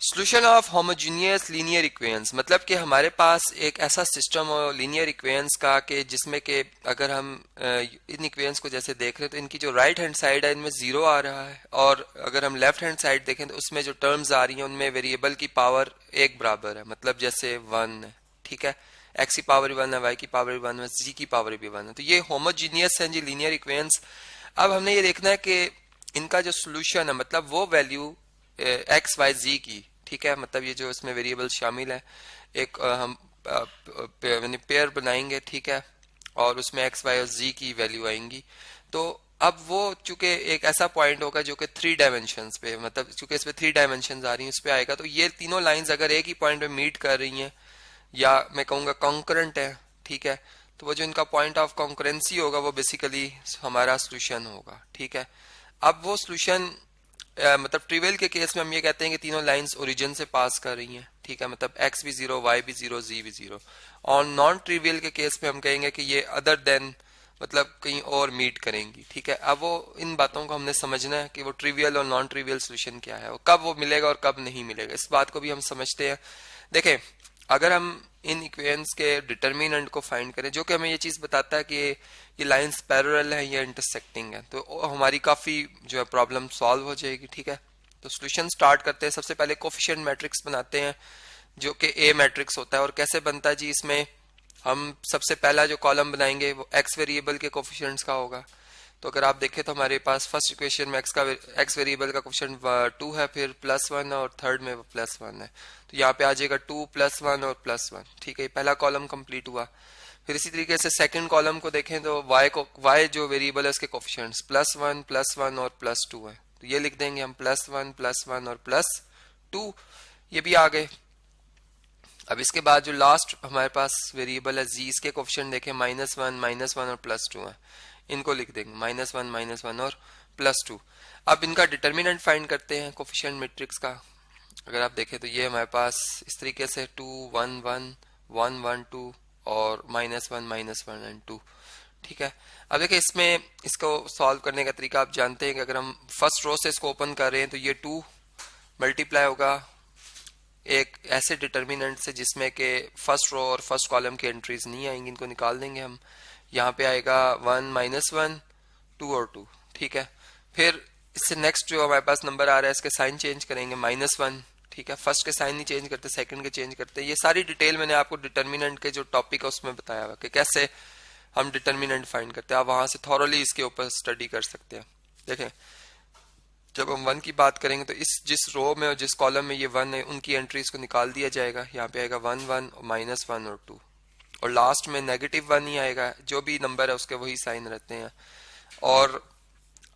Solution of homogeneous linear equations मतलब कि हमारे पास एक ऐसा सिस्टम हो लीनियर इक्वेशंस का कि जिसमें कि अगर हम इन इक्वेशंस को जैसे देख रहे हैं तो इनकी जो राइट हैंड साइड है इनमें जीरो आ रहा है, और अगर हम लेफ्ट हैंड साइड देखें तो उसमें जो टर्म्स आ रही हैं उनमें वेरिएबल की पावर एक बराबर है, मतलब जैसे वन है, ठीक है, एक्स की पावर भी वन है, वाई की पावर भी वन है, जी की पावर भी वन है, तो ये होमोजीनियस है जी लीनियर इक्वेशंस। अब हमने ये देखना है कि इनका जो सोल्यूशन है मतलब वो वैल्यू एक्स वाई जी की, ठीक है, मतलब ये जो इसमें वेरिएबल शामिल है एक हम पेयर बनाएंगे, ठीक है, और उसमें एक्स वाई और जी की वैल्यू आएंगी। तो अब वो चूंकि एक ऐसा पॉइंट होगा जो कि थ्री डायमेंशंस पे, मतलब चूंकि इस पे थ्री डायमेंशंस आ रही हैं उस पे आएगा, तो ये तीनों लाइंस अगर एक ही पॉइंट पे मीट कर रही हैं या मैं कहूँगा कॉन्करेंट है, ठीक है, तो वो जो इनका पॉइंट ऑफ कॉन्करेंसी होगा वो बेसिकली हमारा सोल्यूशन होगा, ठीक है। अब वो सोल्यूशन मतलब ट्रिवियल के केस में हम ये कहते हैं कि तीनों लाइंस ओरिजिन से पास कर रही हैं, ठीक है, मतलब एक्स भी जीरो, वाई भी जीरो, जी भी जीरो। और नॉन ट्रिवियल के केस में हम कहेंगे कि ये अदर देन मतलब कहीं और मीट करेंगी, ठीक है। अब वो इन बातों को हमने समझना है कि वो ट्रिवियल और नॉन ट्रिवियल सोल्यूशन क्या है, और कब वो मिलेगा और कब नहीं मिलेगा, इस बात को भी हम समझते हैं। देखें, अगर हम इन इक्वेशंस के डिटर्मिनेंट को फाइंड करें जो कि हमें ये चीज बताता है कि ये लाइंस पैरेलल है या इंटरसेक्टिंग है, तो हमारी काफी जो है प्रॉब्लम सॉल्व हो जाएगी, ठीक है। तो सॉल्यूशन स्टार्ट करते हैं, सबसे पहले कोफिशिएंट मैट्रिक्स बनाते हैं जो कि ए मैट्रिक्स होता है। और कैसे बनता है जी, इसमें हम सबसे पहला जो कॉलम बनाएंगे वो एक्स वेरिएबल के कोफिशिएंट्स का होगा। तो अगर आप देखें तो हमारे पास फर्स्ट इक्वेशन में एक्स वेरिएबल का कोफिशिएंट 2 है, फिर +1 और थर्ड में +1 है, तो यहाँ पे आ जाएगा 2 +1 और +1, ठीक है, पहला कॉलम कंप्लीट हुआ। फिर इसी तरीके से सेकंड कॉलम को देखें तो y जो वेरिएबल है उसके कोफिशिएंट्स +1 और +2 है, तो ये लिख देंगे हम +1 और +2, ये भी आ गए। अब इसके बाद जो लास्ट हमारे पास वेरिएबल है z, इसके कोफिशिएंट देखें -1 और +2 है, इनको लिख देंगे -1 और +2। अब इनका डिटर्मिनेंट फाइंड करते हैं कोफिशिएंट मैट्रिक्स का। अगर आप देखें तो ये हमारे पास इस तरीके से 2 1 1 1 1 2 और -1 एंड 2, ठीक है। अब देखिए इसमें इसको सॉल्व करने का तरीका आप जानते हैं कि अगर हम फर्स्ट रो से इसको ओपन कर रहे हैं तो ये 2 मल्टीप्लाई होगा एक ऐसे डिटर्मिनेंट से जिसमें कि फर्स्ट रो और फर्स्ट कॉलम की एंट्रीज नहीं आएंगी, इनको निकाल देंगे हम। यहाँ पे आएगा 1 -1 2 और 2, ठीक है। फिर इससे नेक्स्ट जो हमारे पास नंबर आ रहा है इसके साइन चेंज करेंगे -1, ठीक है, फर्स्ट के साइन नहीं चेंज करते, सेकंड के चेंज करते हैं। ये सारी डिटेल मैंने आपको डिटर्मिनेंट के जो टॉपिक है उसमें बताया हुआ कि कैसे हम डिटर्मिनेंट फाइंड करते हैं, आप वहां से थॉरली इसके ऊपर स्टडी कर सकते हैं। देखें, जब हम 1 की बात करेंगे तो इस जिस रो में और जिस कॉलम में ये 1 है उनकी एंट्रीज को निकाल दिया जाएगा। यहाँ पे आएगा 1 1 और -1 और 2, और लास्ट में -1 ही आएगा, जो भी नंबर है उसके वही साइन रहते हैं। और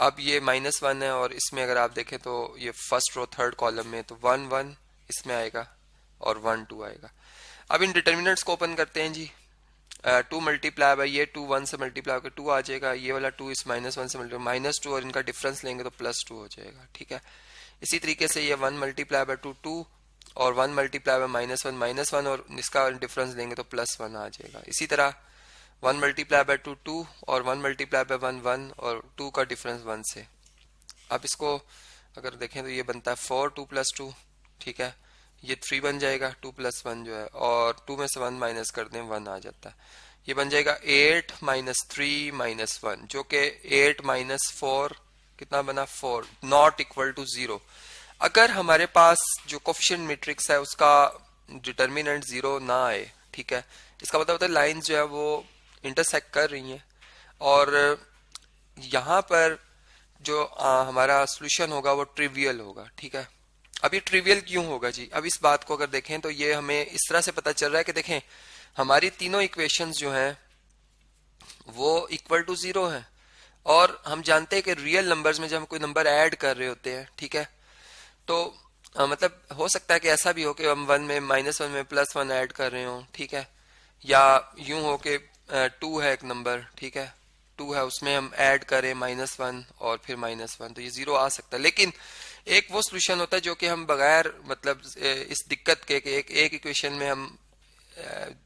अब ये -1 है और इसमें अगर आप देखें तो ये फर्स्ट रो थर्ड कॉलम में, तो 1 1 इसमें आएगा और 1 2 आएगा। अब इन डिटर्मिनेंट्स को ओपन करते हैं जी। 2 मल्टीप्लाई बाई ये 2 1 से मल्टीप्लाई होकर 2 आ जाएगा, ये वाला 2 इस -1 से मल्टीप्लाई -2 और इनका डिफरेंस लेंगे तो +2 हो जाएगा, ठीक है। इसी तरीके से ये 1 मल्टीप्लाई बाई 2 2 और 1 मल्टीप्लाई बाई -1 और इसका डिफरेंस लेंगे तो +1 आ जाएगा। इसी तरह 1 मल्टीप्लाई बाई 2 2 और 1 मल्टीप्लाई बाई 1 1 और 2 का डिफरेंस 1 से। अब इसको अगर देखें तो ये बनता है 4 2 +2, ठीक है, ये 3 बन जाएगा 2 + 1 जो है, और 2 में से 1 माइनस कर दें 1 आ जाता है। ये बन जाएगा 8 -3 -1, जो कि 8 -4 कितना बना 4, नॉट इक्वल टू 0। अगर हमारे पास जो कोफिशिएंट मैट्रिक्स है उसका डिटर्मिनेंट 0 ना आए, ठीक है, इसका मतलब होता है लाइंस जो है वो इंटरसेक्ट कर रही हैं, और यहाँ पर जो हमारा सोल्यूशन होगा वो ट्रिवियल होगा, ठीक है। अब ये ट्रिवियल क्यों होगा जी, अब इस बात को अगर देखें तो ये हमें इस तरह से पता चल रहा है कि देखें हमारी तीनों इक्वेशंस जो हैं वो इक्वल टू 0 है, और हम जानते हैं कि रियल नंबर्स में जब हम कोई नंबर ऐड कर रहे होते हैं, ठीक है, तो मतलब हो सकता है कि ऐसा भी हो कि हम 1 में -1 में +1 ऐड कर रहे हो, ठीक है, या यूं हो कि 2 है एक नंबर, ठीक है, 2 है उसमें हम ऐड करें -1 और फिर -1, तो ये 0 आ सकता है। लेकिन एक वो सोल्यूशन होता है जो कि हम बगैर मतलब इस दिक्कत के कि एक इक्वेशन में हम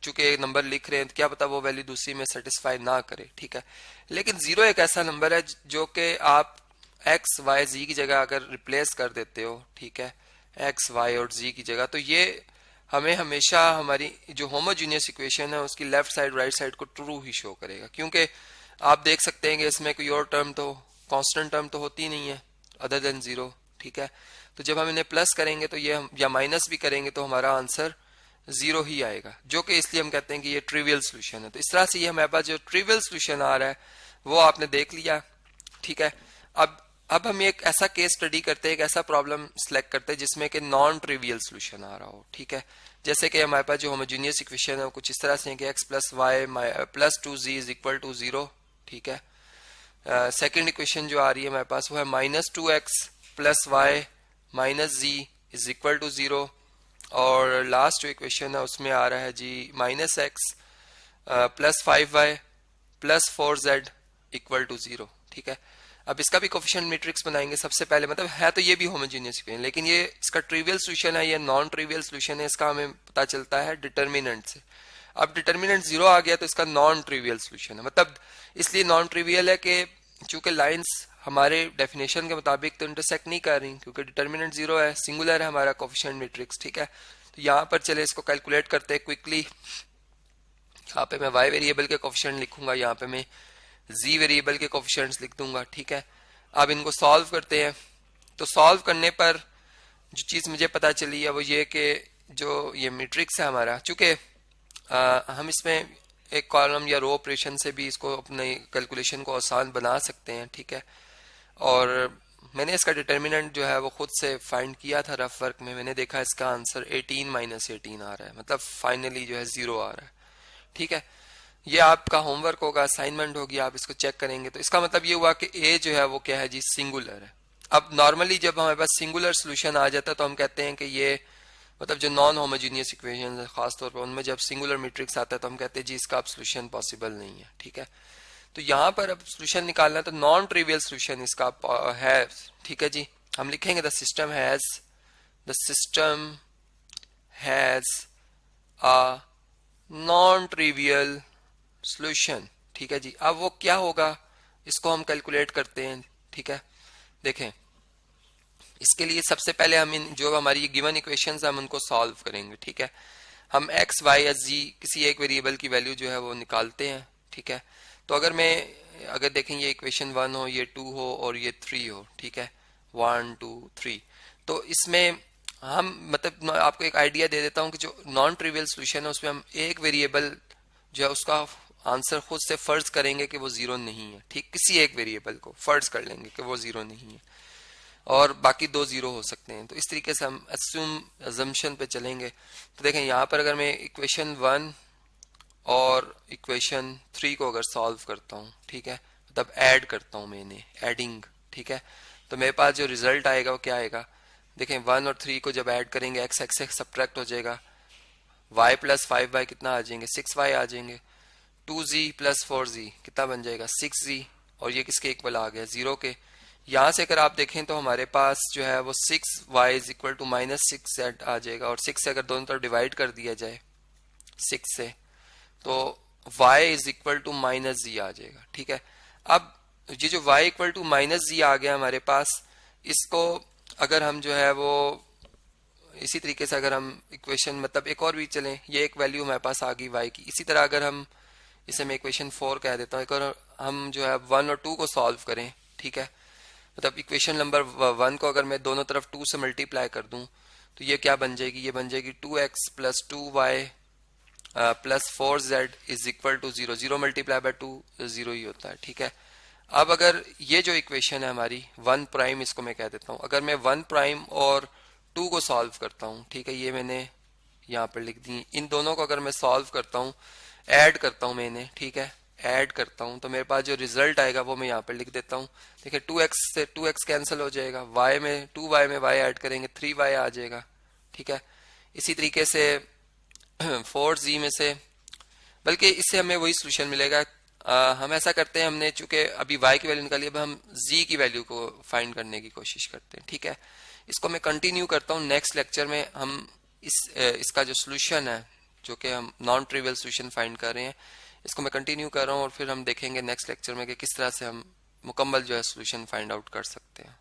चूंकि एक नंबर लिख रहे हैं तो क्या पता वो वैल्यू दूसरी में सेटिस्फाई ना करे, ठीक है। लेकिन 0 एक ऐसा नंबर है जो कि आप x y z की जगह अगर रिप्लेस कर देते हो, ठीक है, एक्स वाई और जी की जगह। तो ये हमें हमेशा हमारी जो होमोजीनियस इक्वेशन है उसकी लेफ्ट साइड राइट साइड को ट्रू ही शो करेगा, क्योंकि आप देख सकते हैं कि इसमें कोई और टर्म तो कांस्टेंट टर्म तो होती नहीं है अदर देन जीरो। ठीक है, तो जब हम इन्हें प्लस करेंगे तो ये हम या माइनस भी करेंगे तो हमारा आंसर जीरो ही आएगा, जो कि इसलिए हम कहते हैं कि ये ट्रिवियल सोल्यूशन है। तो इस तरह से ये हमारे पास जो ट्रिवियल सोल्यूशन आ रहा है वो आपने देख लिया। ठीक है, अब हम एक ऐसा केस स्टडी करते हैं, एक ऐसा प्रॉब्लम सिलेक्ट करते हैं जिसमें कि नॉन ट्रिवियल सोल्यूशन आ रहा हो। ठीक है, जैसे कि हमारे पास जो होमोजीनियस इक्वेशन है वो कुछ इस तरह से है कि x plus y plus two z is equal to zero. ठीक है, सेकेंड इक्वेशन जो आ रही है हमारे पास वो है minus two x plus y minus z is equal to zero. और लास्ट जो इक्वेशन है उसमें आ रहा है z minus x plus five y plus four z equal to zero. ठीक है, अब इसका भी कोफिशिएंट मैट्रिक्स बनाएंगे सबसे पहले, मतलब है तो ये भी होमोजेनियस इक्वेशन, लेकिन ये इसका ट्रिवियल सोल्यूशन है, ये नॉन ट्रिवियल सोल्यूशन है, इसका हमें पता चलता है डिटर्मिनेंट से। अब डिटर्मिनेंट जीरो आ गया तो इसका नॉन ट्रिवियल सोल्यूशन है, मतलब इसलिए नॉन ट्रिवियल है कि चूंकि लाइंस हमारे डेफिनेशन के मुताबिक तो इंटरसेक्ट नहीं कर रही, क्योंकि डिटर्मिनेंट जीरो है, सिंगुलर है हमारा कोफिशिएंट मैट्रिक्स। ठीक है, तो यहाँ पर चले इसको कैलकुलेट करते हैं क्विकली। यहाँ पे मैं y वेरिएबल के कोफिशिएंट लिखूंगा, यहाँ पे मैं z वेरिएबल के कोफिशिएंट्स लिख दूंगा। ठीक है, अब इनको सॉल्व करते हैं। तो सॉल्व करने पर जो चीज मुझे पता चली है वो ये कि जो ये मैट्रिक्स है हमारा, चूंकि हम इसमें एक कॉलम या रो ऑपरेशन से भी इसको अपने कैलकुलेशन को आसान बना सकते हैं। ठीक है, और मैंने इसका डिटर्मिनेंट जो है वो खुद से फाइंड किया था रफ वर्क में, मैंने देखा इसका आंसर 18 माइनस 18 आ रहा है, मतलब फाइनली जो है जीरो आ रहा है। ठीक है, ये आपका होमवर्क होगा, असाइनमेंट होगी, आप इसको चेक करेंगे। तो इसका मतलब ये हुआ कि ए जो है वो क्या है जी, सिंगुलर है। अब नॉर्मली जब हमारे पास सिंगुलर सोल्यूशन आ जाता है तो हम कहते हैं कि ये मतलब जो नॉन होमोजीनियस इक्वेशन है खासतौर पर उनमें जब सिंगुलर मैट्रिक्स आता है तो हम कहते हैं जी इसका अब सोल्यूशन पॉसिबल नहीं है। ठीक है, तो यहाँ पर अब सोल्यूशन निकालना है तो नॉन ट्रिवियल सोल्यूशन इसका है। ठीक है जी, हम लिखेंगे the system has a non trivial solution. ठीक है जी, अब वो क्या होगा इसको हम कैलकुलेट करते हैं। ठीक है, देखें इसके लिए सबसे पहले हम इन जो हमारी गिवन इक्वेशंस हम उनको सॉल्व करेंगे। ठीक है, हम x y या z किसी एक वेरिएबल की वैल्यू जो है वो निकालते हैं। ठीक है, तो अगर देखें ये इक्वेशन 1 हो, ये 2 हो और ये 3 हो। ठीक है, 1 2 3, तो इसमें हम मतलब आपको एक आइडिया दे देता हूं कि जो नॉन ट्रिवियल सोल्यूशन है उसमें हम एक वेरिएबल जो है उसका आंसर खुद से फर्ज करेंगे कि वो जीरो नहीं है। ठीक, किसी एक वेरिएबल को फर्ज कर लेंगे कि वो जीरो नहीं है और बाकी दो जीरो हो सकते हैं। तो इस तरीके से हम अजम्पशन पे चलेंगे। तो देखें यहाँ पर अगर मैं इक्वेशन 1 और इक्वेशन 3 को अगर सॉल्व करता हूँ, ठीक है, तब ऐड करता हूँ मैंने एडिंग। ठीक है, तो मेरे पास जो रिजल्ट आएगा वो क्या आएगा, देखें 1 और 3 को जब ऐड करेंगे x x से सब्ट्रैक्ट हो जाएगा, y प्लस 5y कितना आ जाएंगे 6y आ जाएंगे, 2z प्लस 4z कितना बन जाएगा 6z, और ये किसके इक्वल आ गया जीरो के। यहाँ से अगर आप देखें तो हमारे पास जो है वो 6y is equal to minus 6z आ जाएगा, और 6 से अगर दोनों तरफ डिवाइड कर दिया जाए 6 से तो y is equal to minus z आ जाएगा। ठीक है, अब ये जो y equal to minus z आ गया हमारे पास, इसको अगर हम जो है वो इसी तरीके से अगर हम इक्वेशन मतलब एक और भी चलें, ये एक वैल्यू हमारे पास आ गई y की, इसी तरह अगर हम इसे मैं इक्वेशन 4 कह देता हूँ, एक और हम जो है 1 और 2 को सॉल्व करें। ठीक है, मतलब इक्वेशन नंबर 1 को अगर मैं दोनों तरफ 2 से मल्टीप्लाई कर दूं तो ये क्या बन जाएगी, ये बन जाएगी 2x plus 2y plus 4z is equal to 0, 0 multiply by 2 0 ही होता है। ठीक है, अब अगर ये जो इक्वेशन है हमारी 1 प्राइम, इसको मैं कह देता हूँ, अगर मैं 1 प्राइम और 2 को सॉल्व करता हूँ, ठीक है, ये मैंने यहाँ पर लिख दी, इन दोनों को अगर मैं सॉल्व करता हूँ, ऐड करता हूँ मैंने, ठीक है, ऐड करता हूँ, तो मेरे पास जो रिजल्ट आएगा वो मैं यहाँ पर लिख देता हूँ। देखिए 2x से 2x कैंसिल हो जाएगा, y में 2y में y ऐड करेंगे 3y आ जाएगा। ठीक है, इसी तरीके से 4z में से, बल्कि इससे हमें वही सोल्यूशन मिलेगा। हम ऐसा करते हैं, हमने चूंकि अभी y की वैल्यू निकाली, अब हम z की वैल्यू को फाइंड करने की कोशिश करते हैं। ठीक है, इसको मैं कंटिन्यू करता हूँ, नेक्स्ट लेक्चर में हम इसका जो सोल्यूशन है, जो कि हम नॉन ट्रिवियल सोल्यूशन फाइंड कर रहे हैं, इसको मैं कंटिन्यू कर रहा हूँ और फिर हम देखेंगे नेक्स्ट लेक्चर में कि किस तरह से हम मुकम्मल जो है सोल्यूशन फाइंड आउट कर सकते हैं।